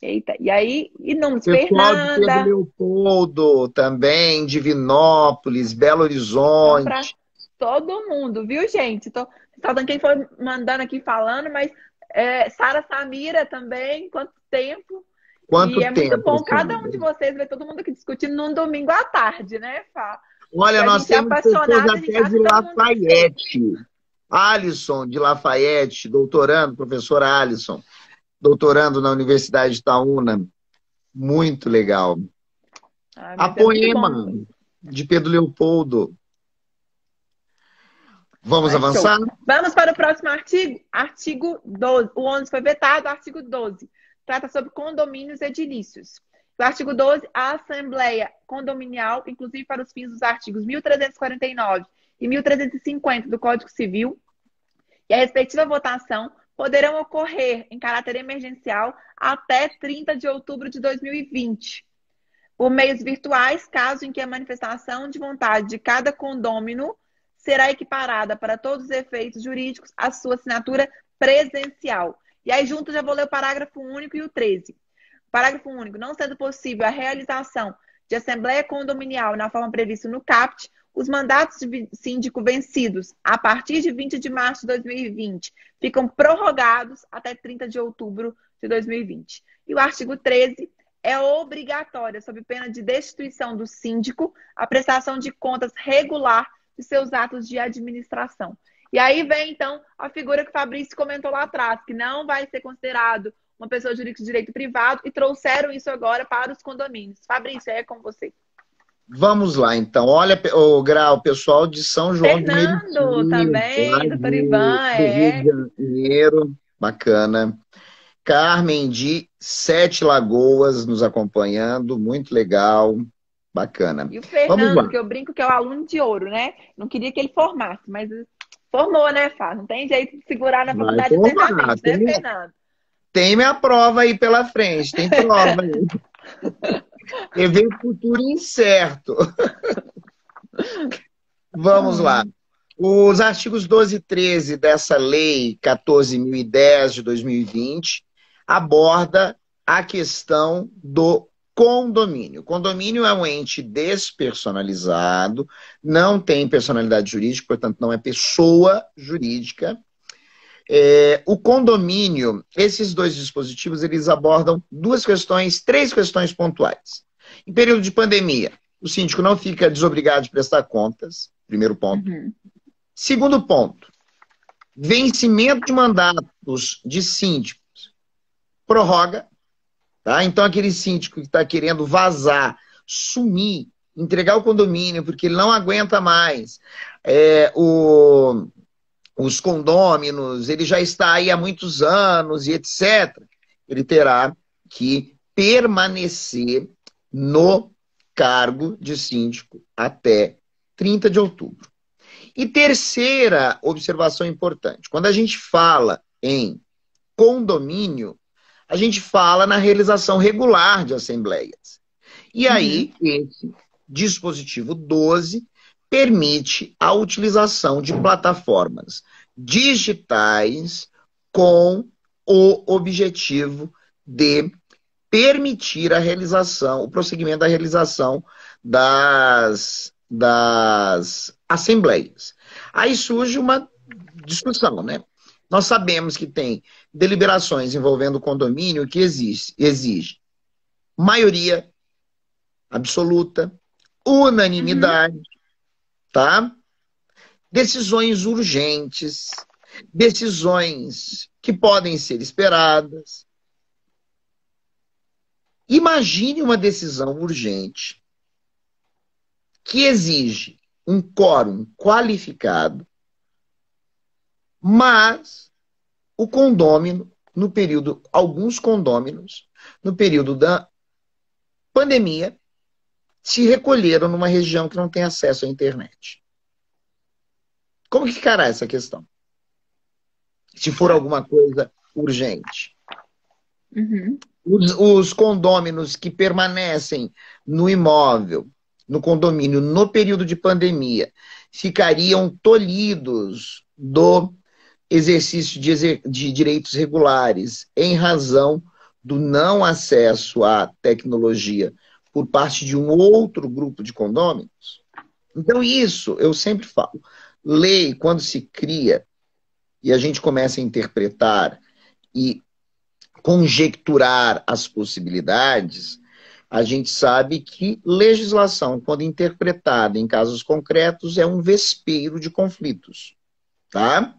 Eita, e aí, inúmeros. pessoal de Pedro Fernanda, Leopoldo também, Divinópolis, Belo então, para Horizonte. todo mundo, viu, gente? Tô falando quem foi mandando aqui falando, mas Sara Samira também, quanto tempo? E Quanto é muito tempo, bom cada um Sandra? de vocês ver todo mundo aqui discutindo num domingo à tarde, né, Fá? Olha, E a nós gente é temos pessoas apaixonada, a gente até acha de que todo mundo sei. Lafayette. Alisson, de Lafayette, doutorando, professor Alisson, doutorando na Universidade de Itaúna. Muito legal. Ah, A mas é muito bom. Poema, de Pedro Leopoldo. Vamos Mas show. avançar? Vamos para o próximo artigo. Artigo 12. O 11 foi vetado. Artigo 12. Trata sobre condomínios edilícios. O artigo 12, a Assembleia Condominial, inclusive para os fins dos artigos 1349 e 1350 do Código Civil, e a respectiva votação poderão ocorrer em caráter emergencial até 30 de outubro de 2020, por meios virtuais, caso em que a manifestação de vontade de cada condômino será equiparada para todos os efeitos jurídicos à sua assinatura presencial. E aí, junto, já vou ler o parágrafo único e o 13. Parágrafo único. Não sendo possível a realização de assembleia condominial na forma prevista no CAPT, os mandatos de síndico vencidos a partir de 20 de março de 2020 ficam prorrogados até 30 de outubro de 2020. E o artigo 13 é obrigatória, sob pena de destituição do síndico, a prestação de contas regular de seus atos de administração. E aí vem, então, a figura que o Fabrício comentou lá atrás, que não vai ser considerado uma pessoa jurídica de direito privado, e trouxeram isso agora para os condomínios. Fabrício, é com você. Vamos lá, então. Olha, o Grau, pessoal de São João de Meriti, Fernando também, doutor Ivan, do Rio de Janeiro, bacana. Carmen de Sete Lagoas nos acompanhando, muito legal, bacana. E o Vamos Fernando, lá. que eu brinco que é o aluno de ouro, né? Não queria que ele formasse, mas formou, né, Fá? Não tem jeito de segurar na Vai faculdade formar, eternamente, né, Fernando? tem minha prova aí pela frente, tem prova aí. Evento futuro incerto. Vamos lá. Os artigos 12 e 13 dessa lei 14.010 de 2020 aborda a questão do condomínio. Condomínio é um ente despersonalizado, não tem personalidade jurídica, portanto não é pessoa jurídica. O condomínio, esses dois dispositivos, eles abordam três questões pontuais. Em período de pandemia, o síndico não fica desobrigado de prestar contas, primeiro ponto. Segundo ponto, vencimento de mandatos de síndicos, prorroga, tá? Então aquele síndico que está querendo vazar, sumir, entregar o condomínio porque ele não aguenta mais, os condôminos, ele já está aí há muitos anos e etc., ele terá que permanecer no cargo de síndico até 30 de outubro. E terceira observação importante, quando a gente fala em condomínio, a gente fala na realização regular de assembleias. E aí, esse dispositivo 12 permite a utilização de plataformas digitais com o objetivo de permitir a realização, o prosseguimento da realização das assembleias. Aí surge uma discussão, né? Nós sabemos que tem deliberações envolvendo o condomínio que exige maioria absoluta, unanimidade, tá? Decisões urgentes, decisões que podem ser esperadas. Imagine uma decisão urgente que exige um quórum qualificado, mas o condômino, alguns condôminos, no período da pandemia, se recolheram numa região que não tem acesso à internet. Como que ficará essa questão? Se for alguma coisa urgente. Os condôminos que permanecem no imóvel no condomínio no período de pandemia ficariam tolhidos do exercício de direitos regulares em razão do não acesso à tecnologia por parte de um outro grupo de condôminos? Então, isso, eu sempre falo, lei, quando se cria e a gente começa a interpretar e conjecturar as possibilidades, a gente sabe que legislação, quando interpretada em casos concretos, é um vespeiro de conflitos, tá?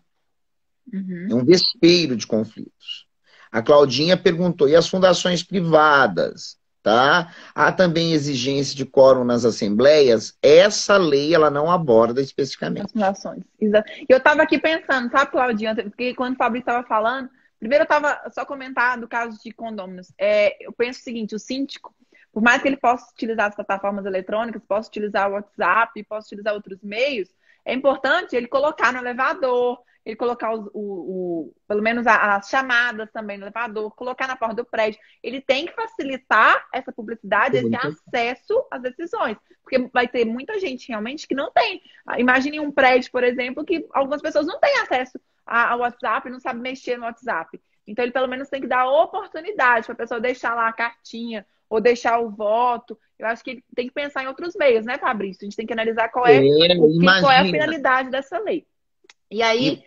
É um vespeiro de conflitos. A Claudinha perguntou, e as fundações privadas? Tá? Há também exigência de quórum nas assembleias. Essa lei ela não aborda especificamente. As fundações. Exato. Eu estava aqui pensando, sabe, Claudinha? Porque quando o Fabrício estava falando, primeiro eu estava só comentando do caso de condôminos. Eu penso o seguinte, o síndico, por mais que ele possa utilizar as plataformas eletrônicas, possa utilizar o WhatsApp, possa utilizar outros meios, é importante ele colocar no elevador, ele colocar pelo menos as chamadas também no elevador, colocar na porta do prédio. Ele tem que facilitar essa publicidade, esse acesso às decisões. Porque vai ter muita gente realmente que não tem. Imagine um prédio, por exemplo, que algumas pessoas não têm acesso ao WhatsApp, não sabem mexer no WhatsApp. Então, ele pelo menos tem que dar oportunidade para a pessoa deixar lá a cartinha ou deixar o voto. Eu acho que ele tem que pensar em outros meios, né, Fabrício? A gente tem que analisar qual é a finalidade dessa lei. E aí,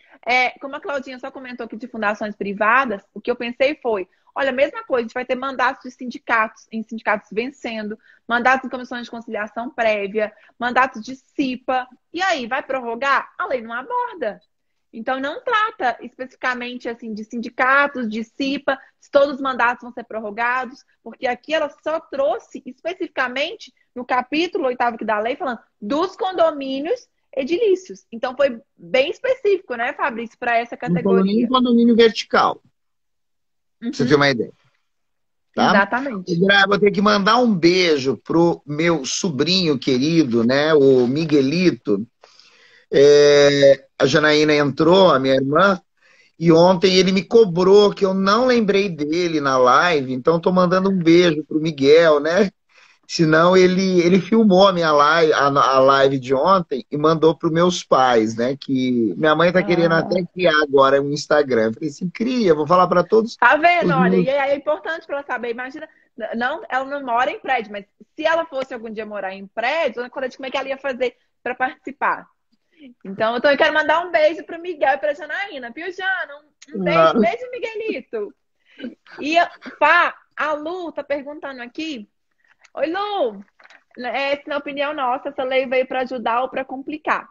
como a Claudinha só comentou aqui de fundações privadas, o que eu pensei foi, olha, a mesma coisa, a gente vai ter mandatos de sindicatos, em sindicatos vencendo, mandatos em comissões de conciliação prévia, mandatos de CIPA, e aí, vai prorrogar? A lei não aborda. Então, não trata especificamente assim de sindicatos, de CIPA, se todos os mandatos vão ser prorrogados, porque aqui ela só trouxe especificamente no capítulo 8º aqui da lei, falando dos condomínios edilícios. Então, foi bem específico, né, Fabrício, para essa categoria. Um condomínio vertical, pra você ter uma ideia. Tá? Exatamente. Eu vou ter que mandar um beijo pro meu sobrinho querido, né, o Miguelito. A Janaína entrou, a minha irmã, e ontem ele me cobrou que eu não lembrei dele na live, então estou mandando um beijo pro Miguel, né? Senão ele filmou a minha live, a live de ontem e mandou para os meus pais, né? Que minha mãe está querendo até criar agora um Instagram. Eu falei assim, cria, vou falar para todos. Tá vendo? Olha, e é importante para ela saber. Imagina, ela não mora em prédio, mas se ela fosse algum dia morar em prédio, como é que ela ia fazer para participar? Então, eu quero mandar um beijo para o Miguel e para a Janaína. Viu, Jana? Um beijo, beijo, Miguelito. E, a Lu tá perguntando aqui. Oi, Lu. Na opinião nossa, essa lei veio para ajudar ou para complicar?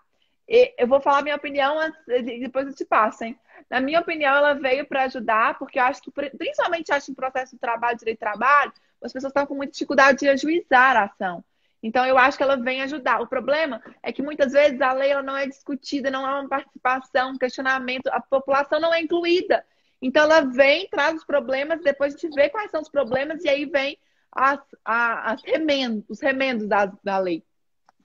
Eu vou falar minha opinião antes, depois eu te passo, hein? Na minha opinião, ela veio para ajudar, porque eu acho que, principalmente acho em processo de trabalho, direito de trabalho, as pessoas estão com muita dificuldade de ajuizar a ação. Então, eu acho que ela vem ajudar. O problema é que, muitas vezes, a lei ela não é discutida, não há uma participação, um questionamento, a população não é incluída. Então, ela vem, traz os problemas, depois a gente vê quais são os problemas, e aí vem os remendos da lei.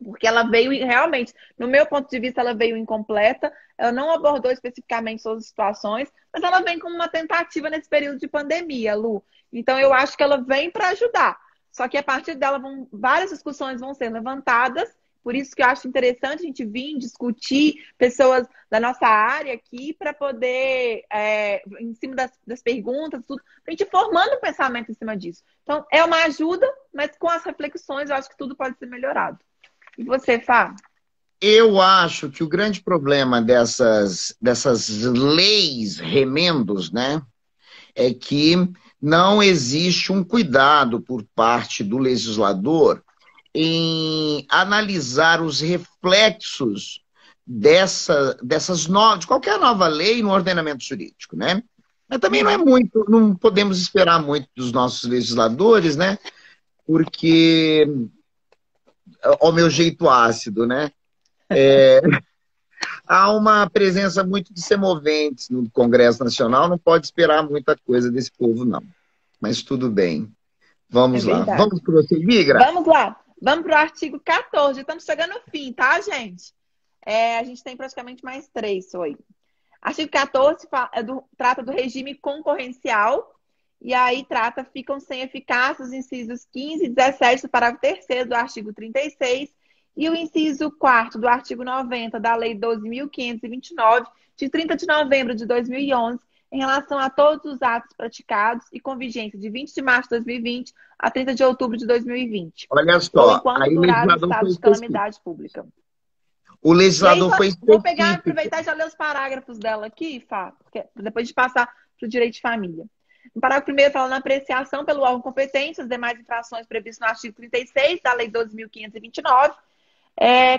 Porque ela veio, realmente, no meu ponto de vista, ela veio incompleta, ela não abordou especificamente todas as situações, mas ela vem como uma tentativa nesse período de pandemia, Lu. Então, eu acho que ela vem para ajudar. Só que a partir dela, várias discussões vão ser levantadas, por isso que eu acho interessante a gente vir discutir pessoas da nossa área aqui para poder, em cima das perguntas, tudo, a gente formando um pensamento em cima disso. Então, é uma ajuda, mas com as reflexões eu acho que tudo pode ser melhorado. E você, Fá? Eu acho que o grande problema dessas leis remendos, né, é que não existe um cuidado por parte do legislador em analisar os reflexos de qualquer nova lei no ordenamento jurídico, né? Mas também não podemos esperar muito dos nossos legisladores, né? Porque, ao meu jeito ácido, né? Há uma presença muito de semoventes no Congresso Nacional, não pode esperar muita coisa desse povo, não. Mas tudo bem. Vamos lá. Vamos prosseguir, Gra? Vamos lá. Vamos para o artigo 14. Estamos chegando no fim, tá, gente? A gente tem praticamente mais 3 hoje. Artigo 14 trata do regime concorrencial E aí ficam sem eficácia os incisos 15 e 17 do parágrafo 3º do artigo 36 e o inciso 4º do artigo 90 da Lei 12.529, de 30 de novembro de 2011, em relação a todos os atos praticados e com vigência de 20 de março de 2020 a 30 de outubro de 2020. Olha Ou só, enquanto aí o durar o legislador estado foi de específico. calamidade pública. O E aí, legislador foi vou pegar, específico. aproveitar e já ler os parágrafos dela aqui, Fá, depois de passar para o direito de família. No parágrafo 1º, fala na apreciação pelo órgão competente as demais infrações previstas no artigo 36 da Lei 12.529,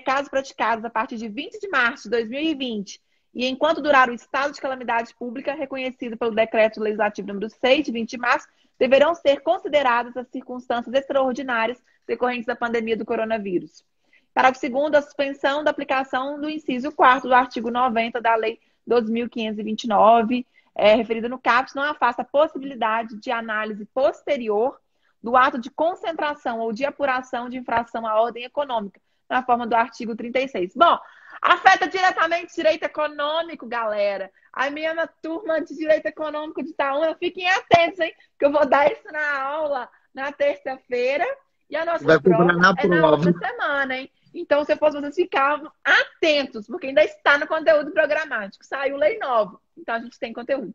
casos praticados a partir de 20 de março de 2020 e enquanto durar o estado de calamidade pública reconhecido pelo Decreto Legislativo número 6, de 20 de março, deverão ser consideradas as circunstâncias extraordinárias decorrentes da pandemia do coronavírus. Parágrafo 2º, a suspensão da aplicação do inciso 4º do artigo 90 da Lei 12.529, referida no CAPT, não afasta a possibilidade de análise posterior do ato de concentração ou de apuração de infração à ordem econômica, na forma do artigo 36. Bom, afeta diretamente direito econômico, galera. A minha turma de direito econômico de Itaúna, fiquem atentos, hein? Que eu vou dar isso na aula na terça-feira e a nossa prova é na outra semana, hein? Então, se fosse vocês ficavam atentos, porque ainda está no conteúdo programático. Saiu lei nova, então a gente tem conteúdo.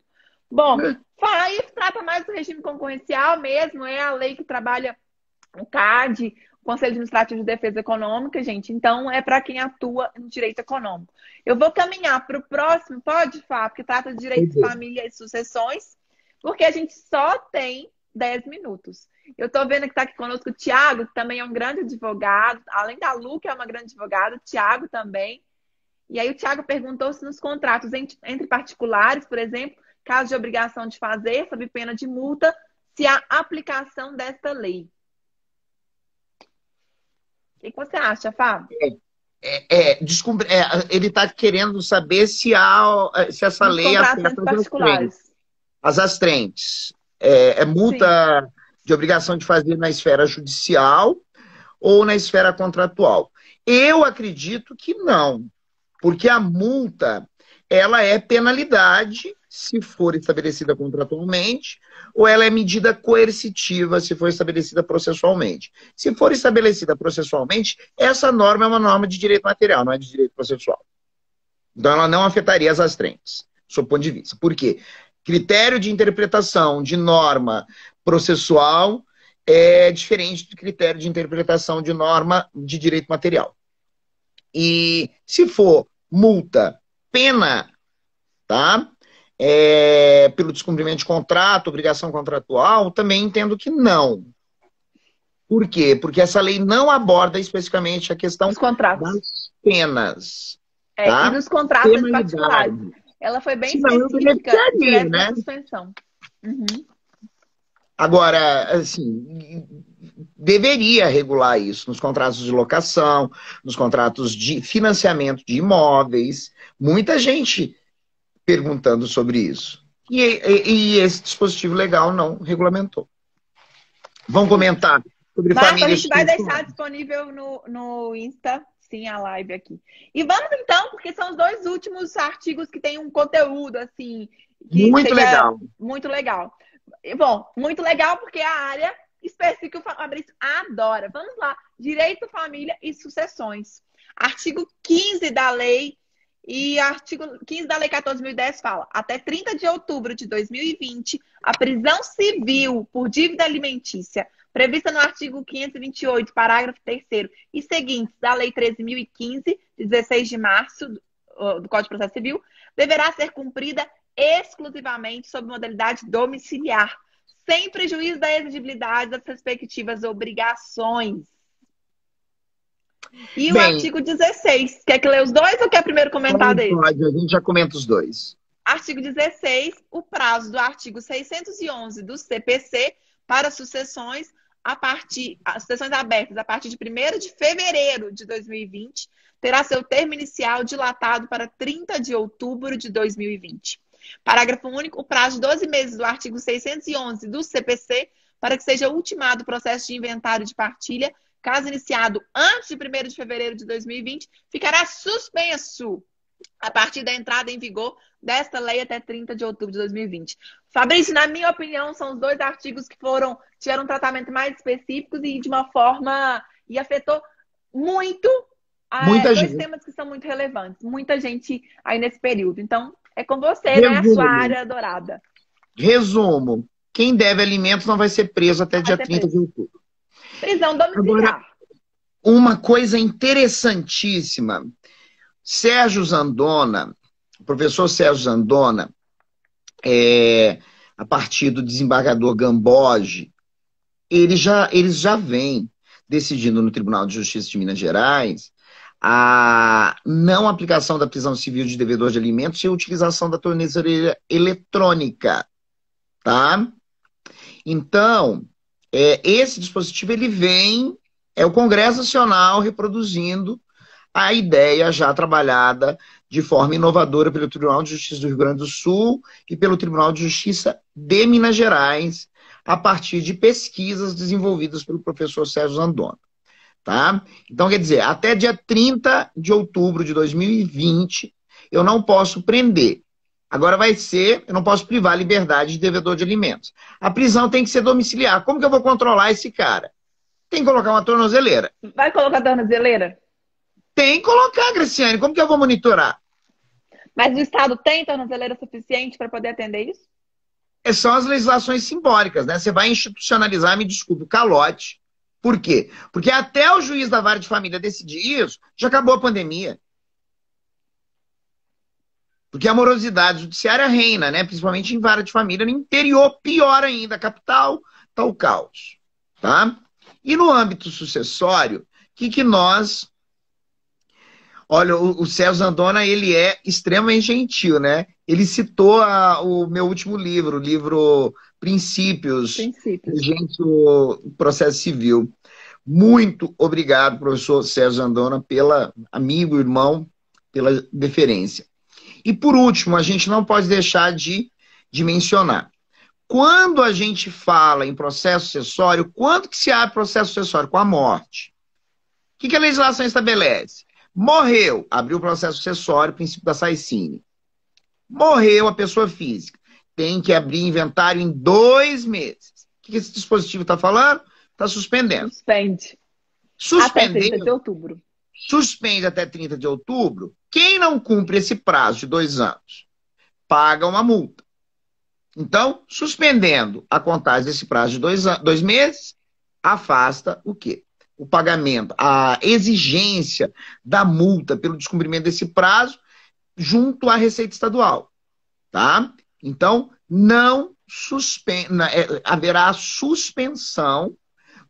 Bom, aí trata mais do regime concorrencial mesmo, é a lei que trabalha o CAD, o Conselho Administrativo de Defesa Econômica, gente. Então, é para quem atua no direito econômico. Eu vou caminhar para o próximo, pode, Fá, porque trata de direito de família e sucessões, porque a gente só tem 10 minutos. Eu estou vendo que está aqui conosco o Tiago, que também é um grande advogado, além da Lu, que é uma grande advogada, o Tiago também. E aí o Tiago perguntou se nos contratos entre particulares, por exemplo, caso de obrigação de fazer, sob pena de multa, se há aplicação desta lei. O que você acha, Fábio? Ele está querendo saber se essa nos lei afeta particulares. As astrentes. Multa Sim. de obrigação de fazer na esfera judicial ou na esfera contratual? Eu acredito que não, porque a multa ela é penalidade se for estabelecida contratualmente, ou ela é medida coercitiva se for estabelecida processualmente. Se for estabelecida processualmente, essa norma é uma norma de direito material, não é de direito processual. Então ela não afetaria as astrentes, do seu ponto de vista. Por quê? Critério de interpretação de norma processual é diferente do critério de interpretação de norma de direito material. E se for multa, pena, tá? Pelo descumprimento de contrato, obrigação contratual, também entendo que não. Por quê? Porque essa lei não aborda especificamente a questão das penas. Tá? E dos contratos particulares. Ela foi bem específica, direto na suspensão. Agora, assim, deveria regular isso nos contratos de locação, nos contratos de financiamento de imóveis. Muita gente perguntando sobre isso. E esse dispositivo legal não regulamentou. Vamos comentar sobre família. A gente vai deixar disponível no Insta, sim, a live aqui. E vamos então, porque são os dois últimos artigos que tem um conteúdo, assim... Muito legal. Muito legal. Bom, muito legal porque a área específica o Fabrício adora. Vamos lá. Direito, família e sucessões. Artigo 15 da lei e artigo 15 da lei 14.010 fala: até 30 de outubro de 2020, a prisão civil por dívida alimentícia prevista no artigo 528, parágrafo 3º e seguintes da lei 13.015, de 16 de março do Código de Processo Civil, deverá ser cumprida exclusivamente sob modalidade domiciliar, sem prejuízo da exigibilidade das respectivas obrigações. E o artigo 16, quer que leia os dois ou quer primeiro comentar dele? Pode, a gente já comenta os dois. Artigo 16, o prazo do artigo 611 do CPC para sucessões sucessões abertas a partir de 1º de fevereiro de 2020 terá seu termo inicial dilatado para 30 de outubro de 2020. Parágrafo único, o prazo de 12 meses do artigo 611 do CPC para que seja ultimado o processo de inventário de partilha, caso iniciado antes de 1º de fevereiro de 2020, ficará suspenso a partir da entrada em vigor desta lei até 30 de outubro de 2020. Fabrício, na minha opinião, são os dois artigos que tiveram um tratamento mais específico e de uma forma e afetou muito Muita dois gente. temas que são muito relevantes. Muita gente aí nesse período. Então, é com você, né? A sua Resumo. área dourada. Resumo. Quem deve alimentos não vai ser preso até dia 30 de outubro. Prisão domiciliar. Agora, uma coisa interessantíssima. Sérgio Zandona, o professor Sérgio Zandona, a partir do desembargador Gamboge, eles já vêm decidindo no Tribunal de Justiça de Minas Gerais a não aplicação da prisão civil de devedor de alimentos e a utilização da tornozeleira eletrônica, tá? Então, esse dispositivo, ele vem, é o Congresso Nacional reproduzindo a ideia já trabalhada de forma inovadora pelo Tribunal de Justiça do Rio Grande do Sul e pelo Tribunal de Justiça de Minas Gerais, a partir de pesquisas desenvolvidas pelo professor Sérgio Zandona. Tá? Então, quer dizer, até dia 30 de outubro de 2020, eu não posso prender. Agora eu não posso privar a liberdade de devedor de alimentos. A prisão tem que ser domiciliar. Como que eu vou controlar esse cara? Tem que colocar uma tornozeleira. Vai colocar tornozeleira? Tem que colocar, Graciane. Como que eu vou monitorar? Mas o Estado tem tornozeleira suficiente para poder atender isso? São as legislações simbólicas, né? Você vai institucionalizar, me desculpe, o calote. Por quê? Porque até o juiz da vara de família decidir isso, já acabou a pandemia. Porque a morosidade judiciária reina, né? Principalmente em vara de família, no interior, pior ainda, a capital, tá o caos. Tá? E no âmbito sucessório, o que nós... Olha, o Sérgio Zandona, ele é extremamente gentil, né? Ele citou o meu último livro, o livro Princípios. Gente, o processo civil. Muito obrigado, professor Sérgio Zandona, amigo, irmão, pela deferência. E por último, a gente não pode deixar de mencionar. Quando a gente fala em processo sucessório, quando que se abre processo sucessório? Com a morte. O que a legislação estabelece? Morreu, abriu o processo sucessório, princípio da Saicine. Morreu a pessoa física. Tem que abrir inventário em 2 meses. O que esse dispositivo está falando? Está suspendendo. Até 30 de outubro. Suspende até 30 de outubro. Quem não cumpre esse prazo de 2 anos, paga uma multa. Então, suspendendo a contagem desse prazo de 2 meses, afasta o quê? O pagamento, a exigência da multa pelo descumprimento desse prazo junto à Receita Estadual. Tá? Então, haverá suspensão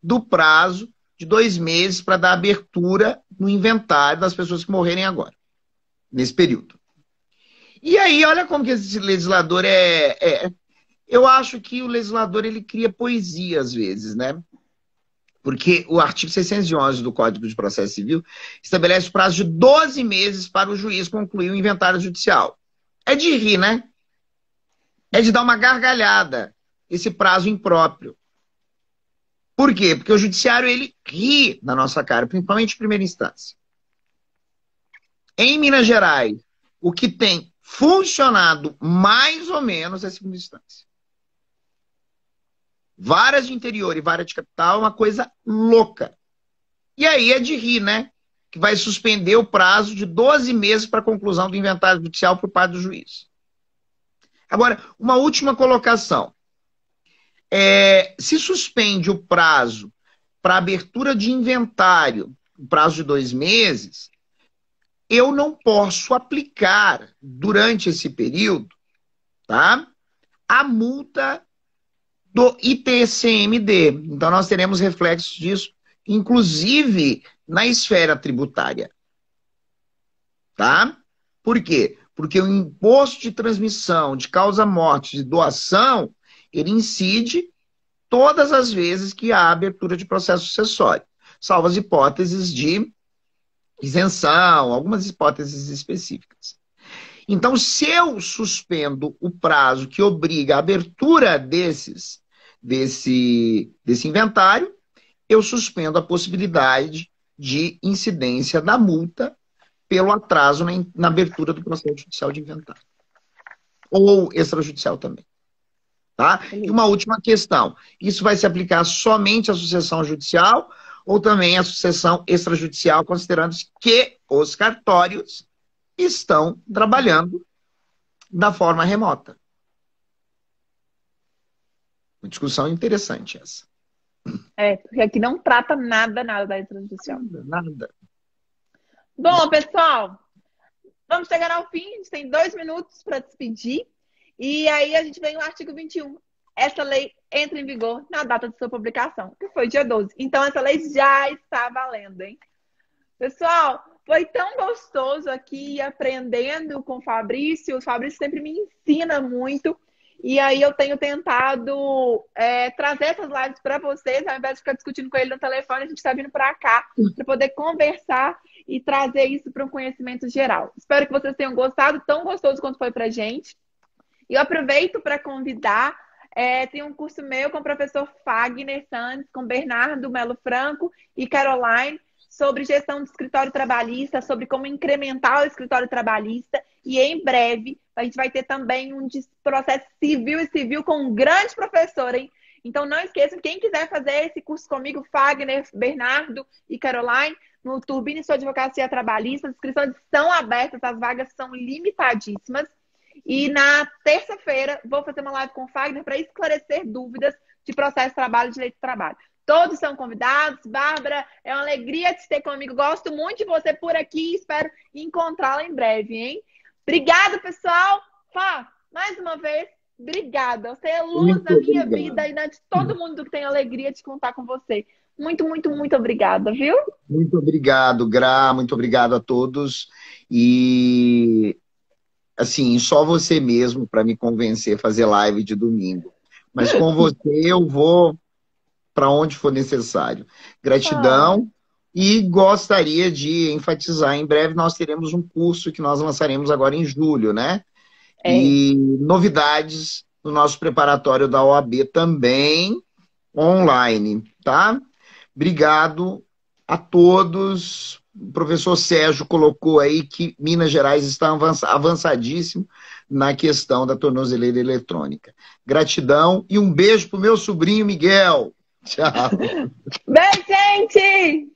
do prazo de 2 meses para dar abertura no inventário das pessoas que morrerem agora, nesse período. E aí, olha como que esse legislador eu acho que o legislador, ele cria poesia às vezes, né? Porque o artigo 611 do Código de Processo Civil estabelece o prazo de 12 meses para o juiz concluir o inventário judicial. É de rir, né? É de dar uma gargalhada, esse prazo impróprio. Por quê? Porque o judiciário, ele ri na nossa cara, principalmente em primeira instância. Em Minas Gerais, o que tem funcionado mais ou menos é a segunda instância. Varas de interior e vara de capital é uma coisa louca. E aí é de rir, né? Que vai suspender o prazo de 12 meses para a conclusão do inventário judicial por parte do juiz. Agora, uma última colocação. Se suspende o prazo para abertura de inventário, o prazo de 2 meses, eu não posso aplicar, durante esse período, tá, a multa do ITCMD. Então, nós teremos reflexos disso, inclusive na esfera tributária. Tá? Por quê? Porque o imposto de transmissão, de causa-morte, de doação, ele incide todas as vezes que há abertura de processo sucessório, salvo as hipóteses de isenção, algumas hipóteses específicas. Então, se eu suspendo o prazo que obriga a abertura desse inventário, eu suspendo a possibilidade de incidência da multa pelo atraso na abertura do processo judicial de inventário. Ou extrajudicial também. Tá? E uma última questão. Isso vai se aplicar somente à sucessão judicial ou também à sucessão extrajudicial, considerando que os cartórios estão trabalhando da forma remota. Uma discussão interessante essa. Porque aqui não trata nada da extrajudicial. Nada. Bom, pessoal, vamos chegar ao fim. A gente tem 2 minutos para despedir. E aí a gente vem no artigo 21. Essa lei entra em vigor na data de sua publicação, que foi dia 12. Então, essa lei já está valendo, hein? Pessoal, foi tão gostoso aqui aprendendo com o Fabrício. O Fabrício sempre me ensina muito. E aí eu tenho tentado trazer essas lives para vocês, ao invés de ficar discutindo com ele no telefone, a gente está vindo para cá para poder conversar e trazer isso para um conhecimento geral. Espero que vocês tenham gostado, tão gostoso quanto foi para a gente. E eu aproveito para convidar, tem um curso meu com o professor Fagner Santos, com Bernardo Melo Franco e Caroline, sobre gestão de escritório trabalhista, sobre como incrementar o escritório trabalhista. E em breve a gente vai ter também um de processo civil com um grande professor, hein? Então não esqueçam, quem quiser fazer esse curso comigo, Fagner, Bernardo e Caroline, no Turbine Sua Advocacia Trabalhista, as inscrições estão abertas, as vagas são limitadíssimas. E na terça-feira vou fazer uma live com o Fagner para esclarecer dúvidas de processo de trabalho e direito de trabalho. Todos são convidados. Bárbara, é uma alegria te ter comigo. Gosto muito de você por aqui e espero encontrá-la em breve, hein? Obrigada, pessoal. Fá, mais uma vez, obrigada. Você é luz na minha vida e na de todo mundo que tem alegria de contar com você. Muito, muito, muito obrigada, viu? Muito obrigado, Gra. Muito obrigado a todos. E, assim, só você mesmo para me convencer a fazer live de domingo. Mas com você eu vou para onde for necessário. Gratidão. E gostaria de enfatizar, em breve nós teremos um curso que nós lançaremos agora em julho, né? E novidades no nosso preparatório da OAB também online, tá? Obrigado a todos. O professor Sérgio colocou aí que Minas Gerais está avançadíssimo na questão da tornozeleira eletrônica. Gratidão e um beijo pro meu sobrinho Miguel. Tchau. Beijo, gente!